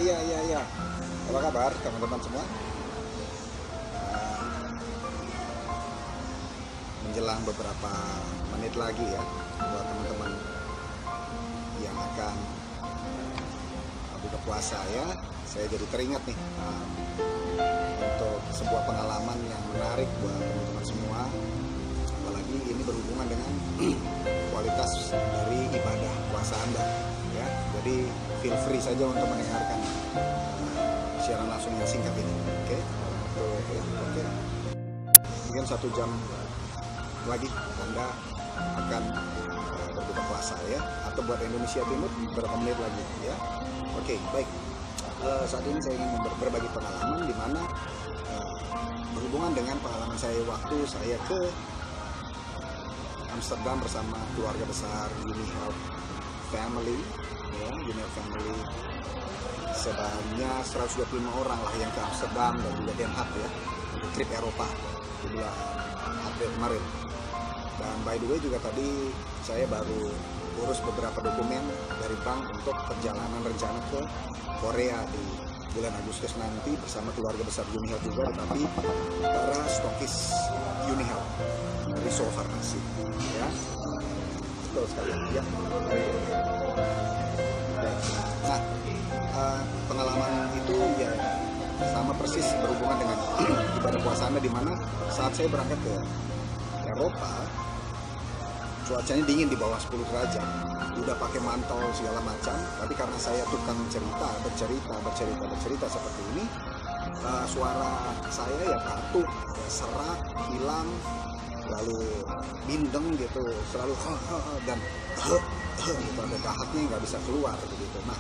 Iya. Apa kabar teman-teman semua? Menjelang beberapa menit lagi ya, buat teman-teman yang akan buka puasa ya, saya jadi teringat nih untuk sebuah pengalaman yang menarik buat teman-teman semua. Apalagi ini berhubungan dengan kualitas dari ibadah puasa Anda ya. Jadi feel free saja untuk mendengarkan siaran langsung yang singkat ini. Oke. Mungkin 1 jam lagi Anda akan berbuka puasa ya, atau buat Indonesia Timur berapa menit lagi ya. Oke, baik. Saat ini saya ingin berbagi pengalaman di mana berhubungan dengan pengalaman saya waktu saya ke Amsterdam bersama keluarga besar Unihelp Family ya, Unihelp Family sebanyak 125 orang lah yang ke Amsterdam dan juga Den Haag ya, untuk trip Eropa di bulan April kemarin. Dan by the way juga tadi saya baru urus beberapa dokumen dari bank untuk perjalanan rencana ke Korea di bulan Agustus nanti bersama keluarga besar Unihelp juga, tetapi para stokis Unihelp dari Seoul Farmasi ya. Betul sekali ya. Nah, pengalaman itu ya sama persis berhubungan dengan ibadah puasa Anda, di mana saat saya berangkat ke Eropa cuacanya dingin di bawah 10 derajat, udah pakai mantel segala macam, tapi karena saya tukang bercerita seperti ini, suara saya ya batuk, serak, hilang, lalu bindeng gitu, selalu dan gitu, ada dahaknya nggak bisa keluar begitu. Nah,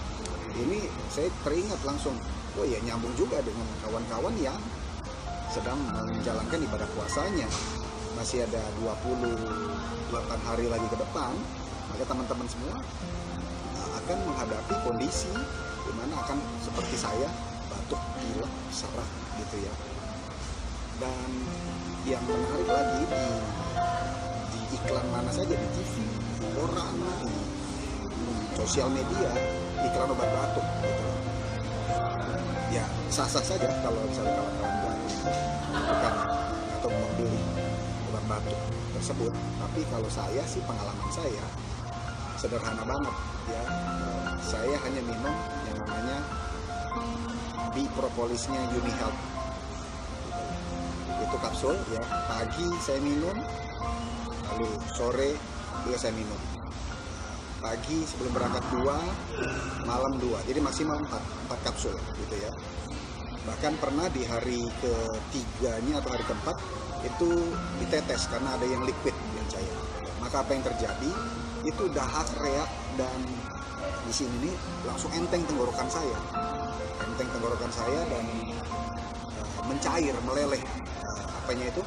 ini saya teringat langsung, oh ya nyambung juga dengan kawan-kawan yang sedang menjalankan ibadah puasanya. Masih ada 28 hari lagi ke depan, maka teman-teman semua akan menghadapi kondisi di mana akan seperti saya, batuk, pilek, serak gitu ya. Dan yang menarik lagi di iklan mana saja, di TV, di koran, di sosial media, iklan obat batuk gitu. Ya sah-sah saja kalau misalnya kawan-kawan bukan atau membeli obat batuk tersebut, tapi kalau saya sih, pengalaman saya sederhana banget ya. Saya hanya minum yang namanya bipropolisnya Unihelp, itu kapsul ya. Pagi saya minum, lalu sore juga saya minum. Pagi sebelum berangkat 2, malam 2, jadi maksimal 4 kapsul gitu ya. Bahkan pernah di hari ke-3-nya atau hari ke-4 itu ditetes karena ada yang liquid, yang cair. Maka apa yang terjadi? Itu dahak, reak, dan di sini nih langsung enteng tenggorokan saya, dan mencair, meleleh, apanya itu,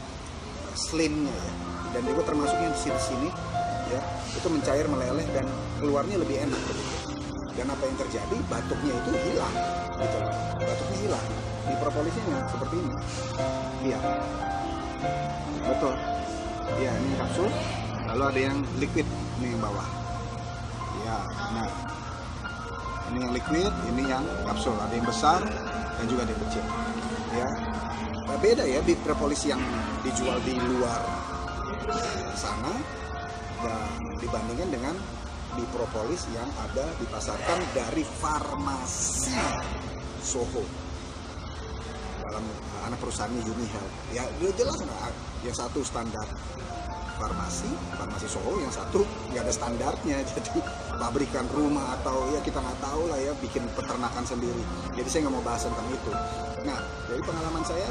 slimnya ya, dan juga termasuk yang di sini ya, itu mencair, meleleh, dan keluarnya lebih enak begitu. Dan apa yang terjadi? Batuknya itu hilang gitu loh, batuknya hilang. Di propolisnya seperti ini, iya, betul ya. Ini kapsul, lalu ada yang liquid, ini yang bawah ya. Nah, ini yang liquid, ini yang kapsul, ada yang besar dan juga ada yang kecil ya. Nah, beda ya big propolis yang dijual di luar sana dan dibandingkan dengan big propolis yang ada dipasarkan dari farmasi Soho dalam anak perusahaannya Unihelp ya. Jelas nggak, yang satu standar farmasi Soho, yang satu nggak ada standarnya, jadi pabrikan rumah atau ya kita nggak tahu lah ya, bikin peternakan sendiri. Jadi saya nggak mau bahas tentang itu. Nah, dari pengalaman saya,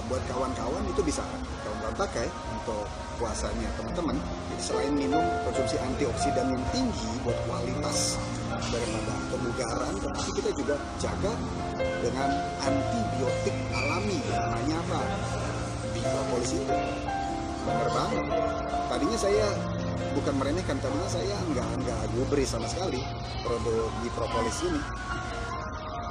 buat kawan-kawan itu bisa kawan-kawan pakai untuk puasanya teman-teman. Jadi selain minum konsumsi antioksidan yang tinggi buat kualitas daripada kebugaran, tetapi kita juga jaga dengan antibiotik alami, namanya apa? Bipropolis itu. Bener banget. Tadinya saya bukan meremehkan, tadinya saya nggak gubris sama sekali produk bipropolis ini.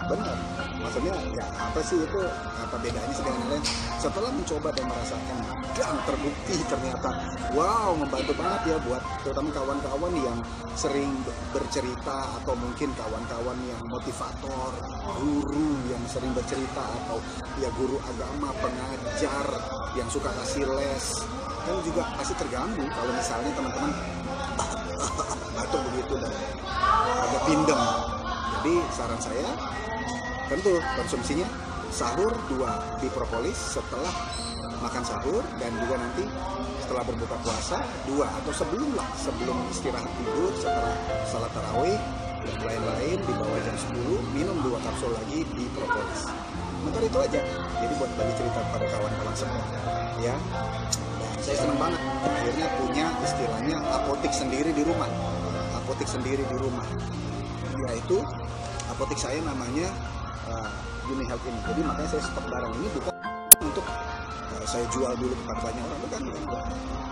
benar. Maksudnya ya apa sih itu, apa bedanya sih dengan yang lain? Setelah mencoba dan merasakan dan terbukti ternyata wow, membantu banget ya buat terutama kawan-kawan yang sering bercerita, atau mungkin kawan-kawan yang motivator, guru yang sering bercerita, atau ya guru agama, pengajar yang suka kasih les, kan juga pasti terganggu kalau misalnya teman-teman batuk begitu dan agak pindem. Jadi saran saya tentu konsumsinya sahur 2 biji propolis setelah makan sahur, dan juga nanti setelah berbuka puasa 2, atau sebelum istirahat tidur setelah salat tarawih dan lain-lain di bawah jam 10 minum 2 kapsul lagi di propolis. Bentar itu aja. Jadi buat bagi cerita pada kawan-kawan semua ya. Dan saya senang banget akhirnya punya istilahnya apotik sendiri di rumah. Apotik sendiri di rumah. Yaitu apotik saya namanya Uni Health ini. Jadi makanya saya stok barang ini bukan untuk saya jual dulu kepada banyak orang, bukan,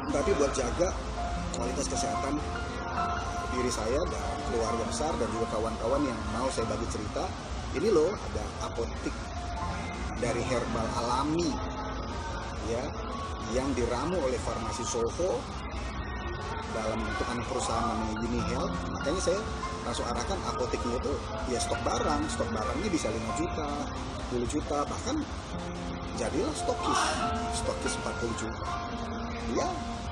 tapi buat jaga kualitas kesehatan diri saya dan keluarga besar dan juga kawan-kawan yang mau saya bagi cerita. Ini loh ada apotik dari herbal alami ya, yang diramu oleh farmasi Soho dalam bentuk anak perusahaan namanya Uni Health. Makanya saya langsung arahkan apoteknya itu ya stok barangnya bisa 5 juta, 10 juta, bahkan jadilah stokis 40 juta ya,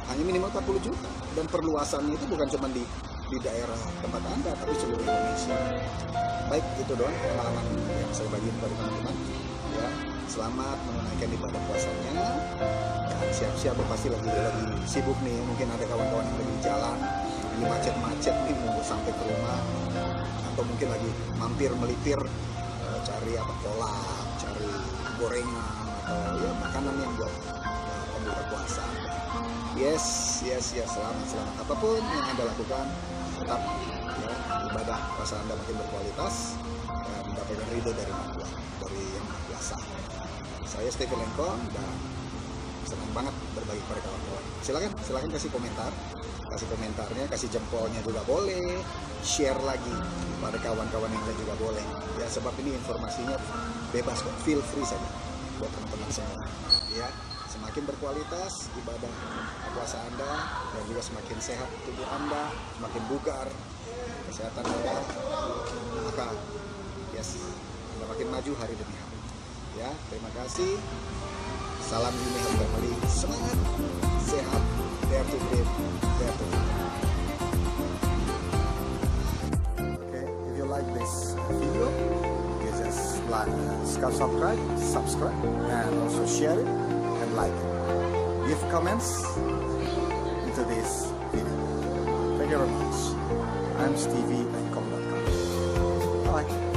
hanya minimal 40 juta, dan perluasannya itu bukan cuma di daerah tempat Anda, tapi seluruh Indonesia. Baik, itu doang pengalaman yang saya bagi kepada teman-teman ya. Selamat menunaikan ibadah puasanya dan siap-siap, pasti lagi sibuk nih, mungkin ada kawan-kawan yang lagi di jalan, ini macet-macet nih mau sampai ke rumah, atau mungkin lagi mampir melipir cari kolak, cari gorengan, atau ya makanan yang buat pembuka puasa. Yes, selamat apapun yang Anda lakukan, tetap ya, ibadah puasa Anda makin berkualitas dan mendapatkan ridho dari Yang Maha Kuasa. Saya Steven Lengkong dan senang banget berbagi kepada kawan-kawan. Silakan kasih komentarnya, kasih jempolnya juga boleh, share lagi pada kawan-kawan yang lain juga boleh ya, sebab ini informasinya bebas kok, feel free saja buat teman-teman semua ya. Semakin berkualitas ibadah puasa Anda, dan juga semakin sehat tubuh Anda, semakin bugar kesehatan Anda, maka Anda makin maju hari demi hari ya. Terima kasih, salam Uni Health Family, semangat, sehat, dare to dream, dare to dream. Okay, if you like this video, you just subscribe, and also share it and like it. Give comments into this video. Thank you very much. I'm Stevie and Bye.